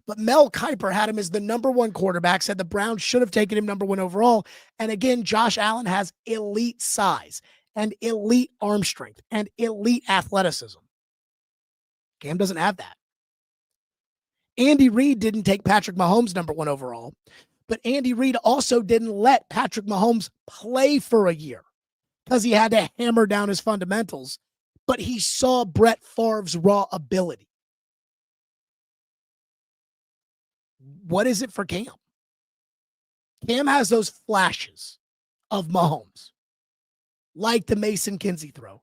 but Mel Kiper had him as the number one quarterback, said the Browns should have taken him number one overall. And again, Josh Allen has elite size and elite arm strength and elite athleticism. Cam doesn't have that. Andy Reid didn't take Patrick Mahomes number one overall, but Andy Reid also didn't let Patrick Mahomes play for a year because he had to hammer down his fundamentals, but he saw Brett Favre's raw ability. What is it for Cam? Cam has those flashes of Mahomes, like the Mason Kinsey throw.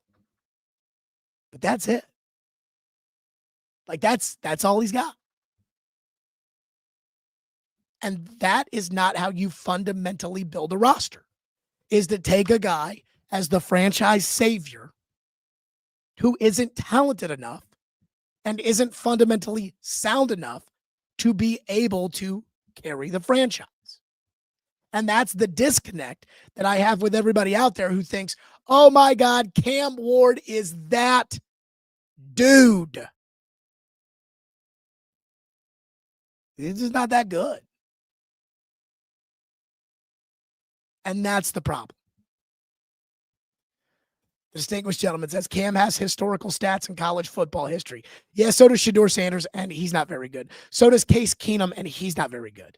But that's it. Like that's all he's got. And that is not how you fundamentally build a roster, is to take a guy as the franchise savior who isn't talented enough and isn't fundamentally sound enough to be able to carry the franchise. And that's the disconnect that I have with everybody out there who thinks, oh my God, Cam Ward is that dude. He's just not that good. And that's the problem. The distinguished gentleman says Cam has historical stats in college football history. Yeah, so does Shedeur Sanders, and he's not very good. So does Case Keenum, and he's not very good.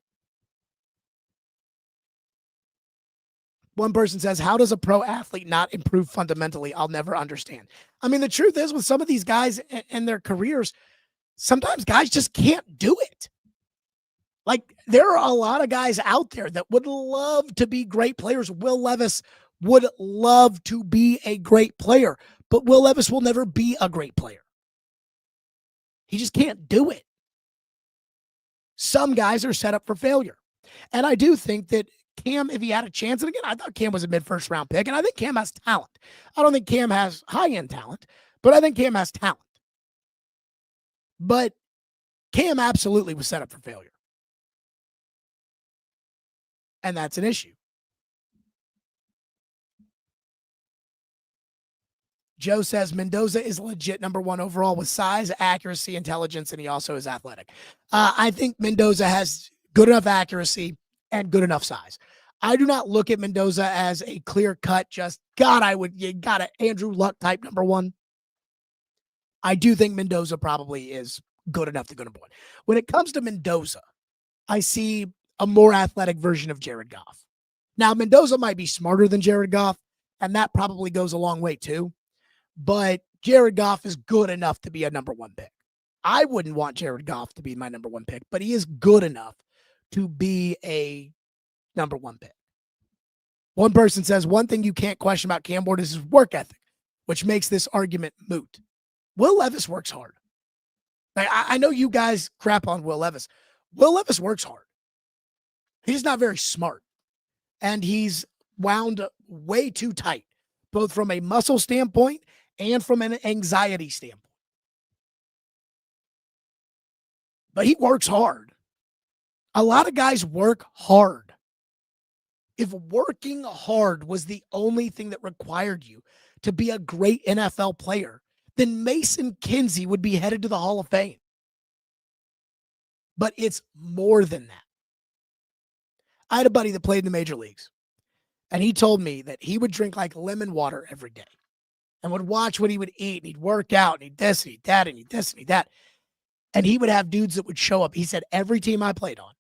One person says, how does a pro athlete not improve fundamentally? I'll never understand. I mean, the truth is with some of these guys and their careers, sometimes guys just can't do it. Like, there are a lot of guys out there that would love to be great players. Will Levis would love to be a great player, but Will Levis will never be a great player. He just can't do it. Some guys are set up for failure. And I do think that Cam, if he had a chance, and again, I thought Cam was a mid-first round pick, and I think Cam has talent. I don't think Cam has high-end talent, but I think Cam has talent. But Cam absolutely was set up for failure. And that's an issue. Joe says Mendoza is legit number one overall with size, accuracy, intelligence, and he also is athletic. I think Mendoza has good enough accuracy and good enough size. I do not look at Mendoza as a clear-cut, just, God, you got an Andrew Luck type number one. I do think Mendoza probably is good enough to go number one. When it comes to Mendoza, I see a more athletic version of Jared Goff. Now, Mendoza might be smarter than Jared Goff, and that probably goes a long way too. But Jared Goff is good enough to be a number one pick. I wouldn't want Jared Goff to be my number one pick, but he is good enough to be a number one pick. One person says, one thing you can't question about Cam Ward is his work ethic, which makes this argument moot. Will Levis works hard. Like, I know you guys crap on Will Levis. Will Levis works hard. He's not very smart. And he's wound way too tight, both from a muscle standpoint and from an anxiety standpoint. But he works hard. A lot of guys work hard. If working hard was the only thing that required you to be a great NFL player, then Mason Kinsey would be headed to the Hall of Fame. But it's more than that. I had a buddy that played in the major leagues, And he told me that he would drink like lemon water every day and would watch what he would eat. And he'd work out and he'd this and he'd that and he'd this and he'd that. And he would have dudes that would show up. He said every team I played on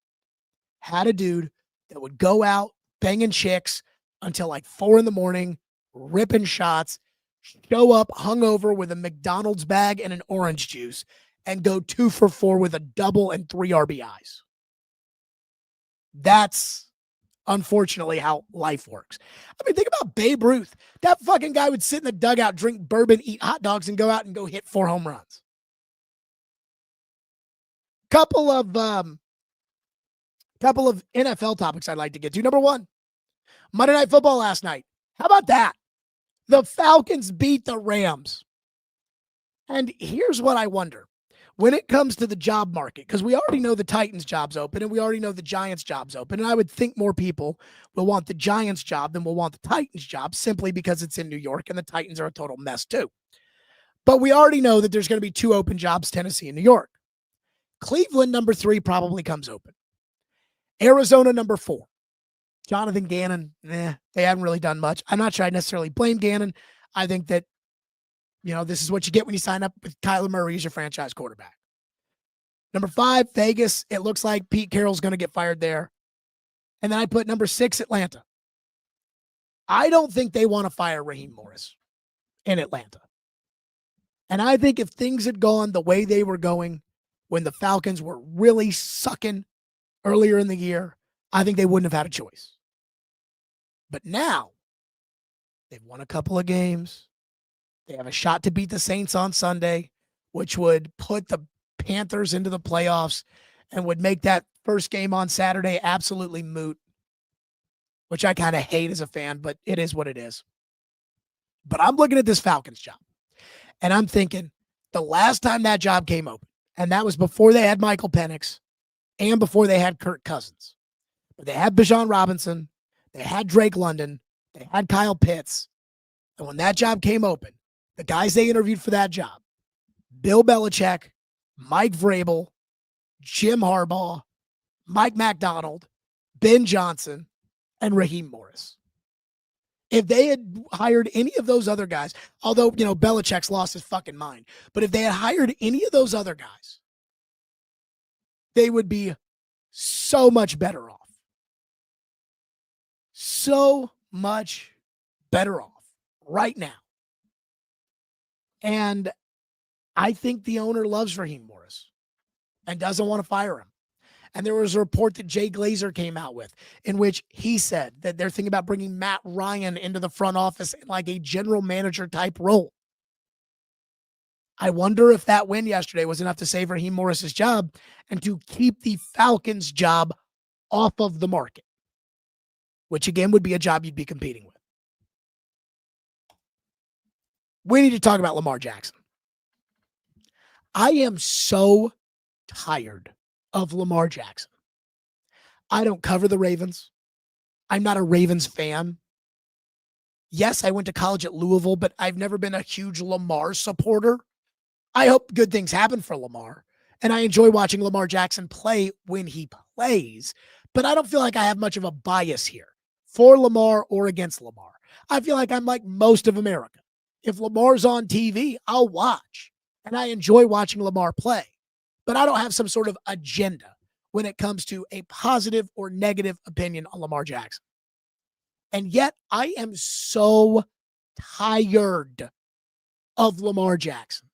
had a dude that would go out banging chicks until like 4 a.m, ripping shots, show up hungover with a McDonald's bag and an orange juice, and go 2 for 4 with a double and 3 RBIs. That's unfortunately how life works. I mean, think about Babe Ruth. That fucking guy would sit in the dugout, drink bourbon, eat hot dogs, and go out and go hit 4 home runs. Couple of NFL topics I'd like to get to. Number one, Monday Night Football last night. How about that? The Falcons beat the Rams. And here's what I wonder. When it comes to the job market, because we already know the Titans' job's open and we already know the Giants' job's open, and I would think more people will want the Giants' job than will want the Titans' job simply because it's in New York and the Titans are a total mess too. But we already know that there's going to be 2 open jobs, Tennessee and New York. Cleveland, number 3, probably comes open. Arizona, number 4. Jonathan Gannon, they haven't really done much. I'm not sure I necessarily blame Gannon. I think that, this is what you get when you sign up with Kyler Murray as your franchise quarterback. Number 5, Vegas. It looks like Pete Carroll's going to get fired there. And then I put number 6, Atlanta. I don't think they want to fire Raheem Morris in Atlanta. And I think if things had gone the way they were going when the Falcons were really sucking earlier in the year, I think they wouldn't have had a choice. But now, they've won a couple of games. They have a shot to beat the Saints on Sunday, which would put the Panthers into the playoffs and would make that first game on Saturday absolutely moot, which I kind of hate as a fan, but it is what it is. But I'm looking at this Falcons job, and I'm thinking the last time that job came open, and that was before they had Michael Penix and before they had Kirk Cousins. But they had Bijan Robinson, they had Drake London, they had Kyle Pitts, and when that job came open, the guys they interviewed for that job, Bill Belichick, Mike Vrabel, Jim Harbaugh, Mike McDonald, Ben Johnson, and Raheem Morris. If they had hired any of those other guys, although, Belichick's lost his fucking mind, but if they had hired any of those other guys, they would be so much better off. So much better off right now. And I think the owner loves Raheem Morris and doesn't want to fire him. And there was a report that Jay Glazer came out with in which he said that they're thinking about bringing Matt Ryan into the front office in like a general manager type role. I wonder if that win yesterday was enough to save Raheem Morris's job and to keep the Falcons' job off of the market, which again would be a job you'd be competing with. We need to talk about Lamar Jackson. I am so tired of Lamar Jackson. I don't cover the Ravens. I'm not a Ravens fan. Yes, I went to college at Louisville, but I've never been a huge Lamar supporter. I hope good things happen for Lamar, and I enjoy watching Lamar Jackson play when he plays, but I don't feel like I have much of a bias here for Lamar or against Lamar. I feel like I'm like most of America. If Lamar's on TV, I'll watch, and I enjoy watching Lamar play, but I don't have some sort of agenda when it comes to a positive or negative opinion on Lamar Jackson. And yet I am so tired of Lamar Jackson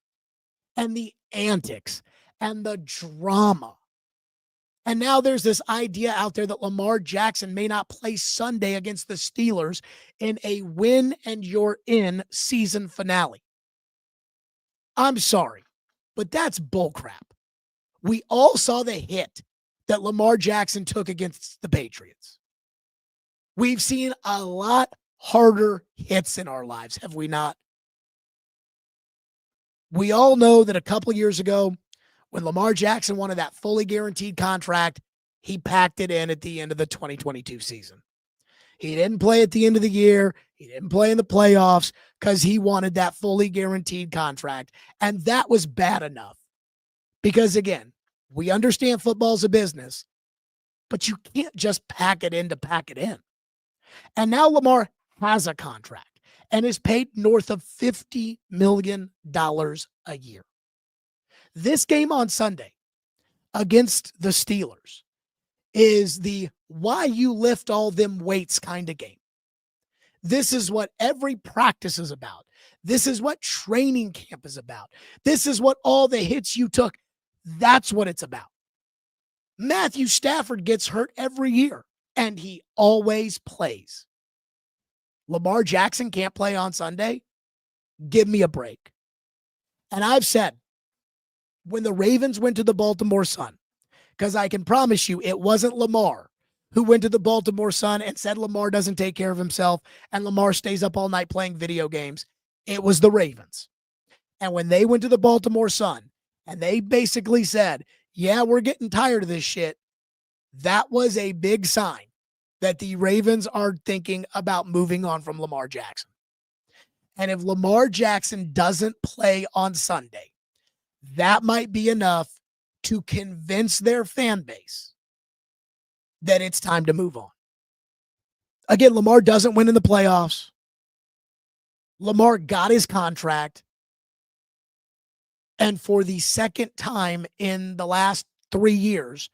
and the antics and the drama. And now there's this idea out there that Lamar Jackson may not play Sunday against the Steelers in a win and you're in season finale. I'm sorry, but that's bullcrap. We all saw the hit that Lamar Jackson took against the Patriots. We've seen a lot harder hits in our lives, have we not? We all know that a couple years ago, when Lamar Jackson wanted that fully guaranteed contract, he packed it in at the end of the 2022 season. He didn't play at the end of the year. He didn't play in the playoffs because he wanted that fully guaranteed contract. And that was bad enough. Because again, we understand football's a business, but you can't just pack it in to pack it in. And now Lamar has a contract and is paid north of $50 million a year. This game on Sunday against the Steelers is the why you lift all them weights kind of game. This is what every practice is about. This is what training camp is about. This is what all the hits you took, that's what it's about. Matthew Stafford gets hurt every year, and he always plays. Lamar Jackson can't play on Sunday? Give me a break. And I've said, when the Ravens went to the Baltimore Sun, because I can promise you it wasn't Lamar who went to the Baltimore Sun and said Lamar doesn't take care of himself and Lamar stays up all night playing video games. It was the Ravens. And when they went to the Baltimore Sun and they basically said, yeah, we're getting tired of this shit, that was a big sign that the Ravens are thinking about moving on from Lamar Jackson. And if Lamar Jackson doesn't play on Sunday, that might be enough to convince their fan base that it's time to move on. Again, Lamar doesn't win in the playoffs. Lamar got his contract. And for the second time in the last 3 years,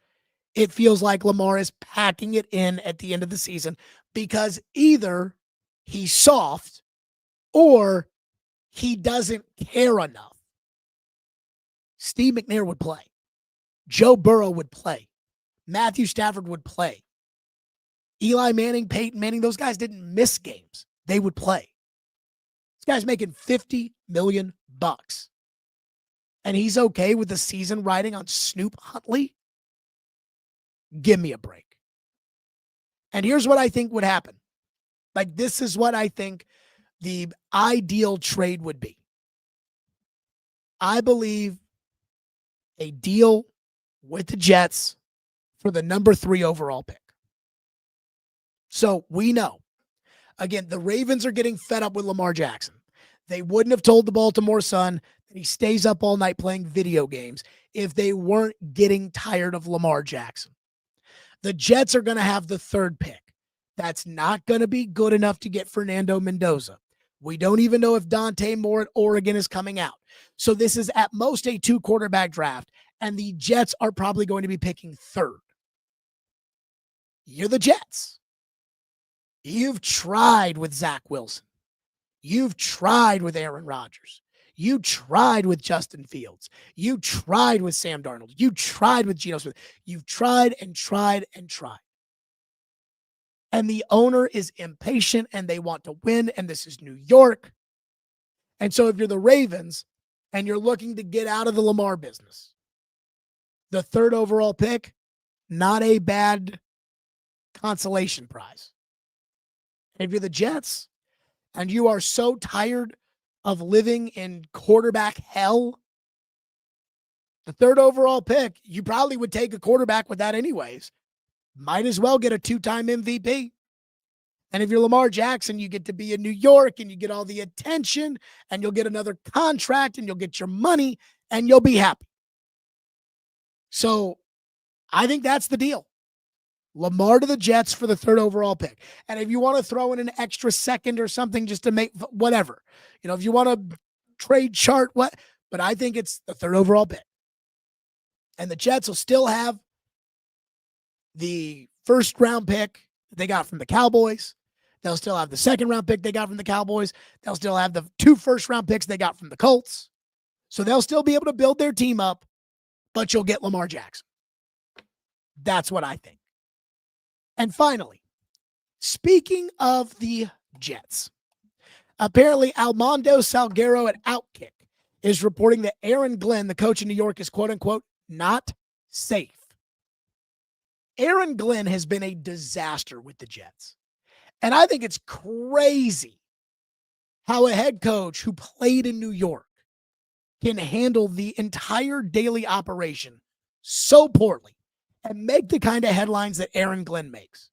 it feels like Lamar is packing it in at the end of the season because either he's soft or he doesn't care enough. Steve McNair would play. Joe Burrow would play. Matthew Stafford would play. Eli Manning, Peyton Manning, those guys didn't miss games. They would play. This guy's making $50 million. And he's okay with the season riding on Snoop Huntley? Give me a break. And here's what I think would happen. Like, this is what I think the ideal trade would be. I believe a deal with the Jets for the number 3 overall pick. So we know, again, the Ravens are getting fed up with Lamar Jackson. They wouldn't have told the Baltimore Sun that he stays up all night playing video games if they weren't getting tired of Lamar Jackson. The Jets are going to have the 3rd pick. That's not going to be good enough to get Fernando Mendoza. We don't even know if Dante Moore at Oregon is coming out. So this is at most a 2-quarterback draft, and the Jets are probably going to be picking 3rd. You're the Jets. You've tried with Zach Wilson. You've tried with Aaron Rodgers. You tried with Justin Fields. You tried with Sam Darnold. You tried with Geno Smith. You've tried and tried and tried. And the owner is impatient and they want to win, and this is New York. And so if you're the Ravens and you're looking to get out of the Lamar business, the 3rd overall pick, not a bad consolation prize. If you're the Jets and you are so tired of living in quarterback hell, the 3rd overall pick, you probably would take a quarterback with that anyways. Might as well get a 2-time MVP. And if you're Lamar Jackson, you get to be in New York and you get all the attention and you'll get another contract and you'll get your money and you'll be happy. So I think that's the deal. Lamar to the Jets for the 3rd overall pick. And if you want to throw in an extra 2nd or something just to make whatever, if you want to trade chart, but I think it's the 3rd overall pick. And the Jets will still have the 1st round pick they got from the Cowboys. They'll still have the 2nd round pick they got from the Cowboys. They'll still have the 2 first-round picks they got from the Colts. So they'll still be able to build their team up, but you'll get Lamar Jackson. That's what I think. And finally, speaking of the Jets, apparently Almondo Salguero at Outkick is reporting that Aaron Glenn, the coach in New York, is quote-unquote not safe. Aaron Glenn has been a disaster with the Jets. And I think it's crazy how a head coach who played in New York can handle the entire daily operation so poorly and make the kind of headlines that Aaron Glenn makes.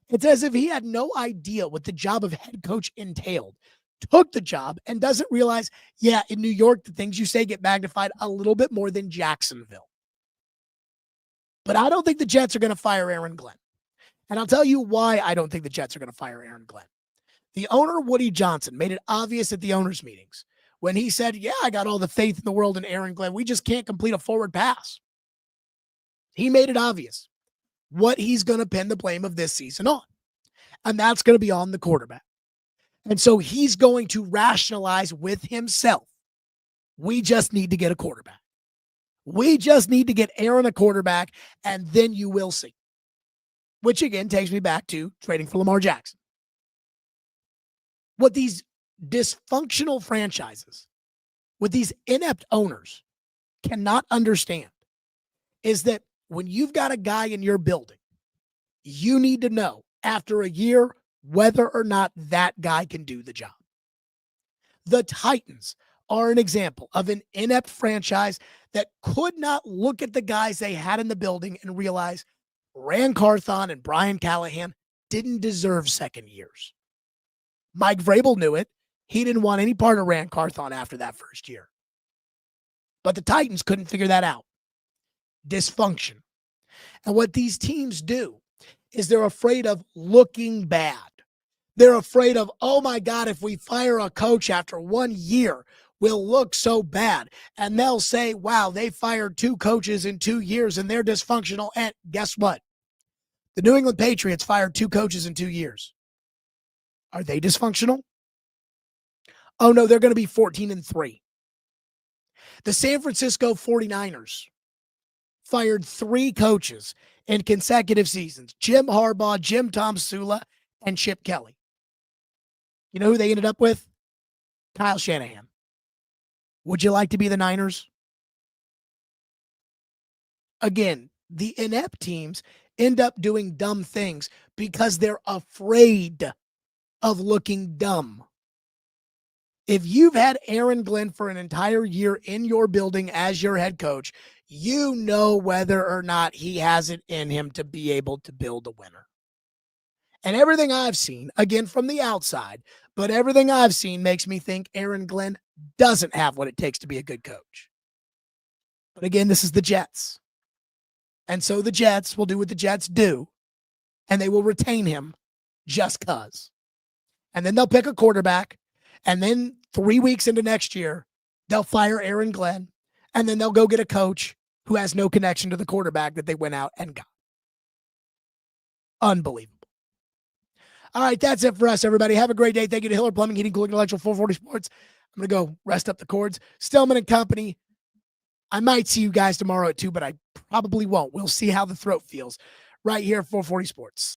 It's as if he had no idea what the job of head coach entailed, took the job, and doesn't realize, in New York, the things you say get magnified a little bit more than Jacksonville. But I don't think the Jets are going to fire Aaron Glenn. And I'll tell you why I don't think the Jets are going to fire Aaron Glenn. The owner, Woody Johnson, made it obvious at the owners' meetings when he said, yeah, I got all the faith in the world in Aaron Glenn. We just can't complete a forward pass. He made it obvious what he's going to pin the blame of this season on. And that's going to be on the quarterback. And so he's going to rationalize with himself, we just need to get a quarterback. We just need to get Aaron a quarterback, and then you will see. Which, again, takes me back to trading for Lamar Jackson. What these dysfunctional franchises, what these inept owners cannot understand is that when you've got a guy in your building, you need to know after a year whether or not that guy can do the job. The Titans are an example of an inept franchise that could not look at the guys they had in the building and realize Ran Carthon and Brian Callahan didn't deserve second years. Mike Vrabel knew it. He didn't want any part of Ran Carthon after that first year. But the Titans couldn't figure that out. Dysfunction. And what these teams do is they're afraid of looking bad. They're afraid of, oh my God, if we fire a coach after 1 year, we'll look so bad. And they'll say, wow, they fired 2 coaches in 2 years and they're dysfunctional. And guess what? The New England Patriots fired 2 coaches in 2 years. Are they dysfunctional? Oh no, they're going to be 14-3. The San Francisco 49ers fired 3 coaches in consecutive seasons. Jim Harbaugh, Jim Tomsula, and Chip Kelly. You know who they ended up with? Kyle Shanahan. Would you like to be the Niners? Again, the inept teams end up doing dumb things because they're afraid of looking dumb. If you've had Aaron Glenn for an entire year in your building as your head coach, you know whether or not he has it in him to be able to build a winner. And everything I've seen, again from the outside, but everything I've seen makes me think Aaron Glenn doesn't have what it takes to be a good coach. But again, this is the Jets. And so the Jets will do what the Jets do, and they will retain him just because. And then they'll pick a quarterback, and then 3 weeks into next year, they'll fire Aaron Glenn, and then they'll go get a coach who has no connection to the quarterback that they went out and got. Unbelievable. All right, that's it for us, everybody. Have a great day. Thank you to Hiller Plumbing, Heating, Cooling, Electrical, 440 Sports. I'm going to go rest up the cords. Stillman and Company. I might see you guys tomorrow at 2, but I probably won't. We'll see how the throat feels right here at 440 Sports.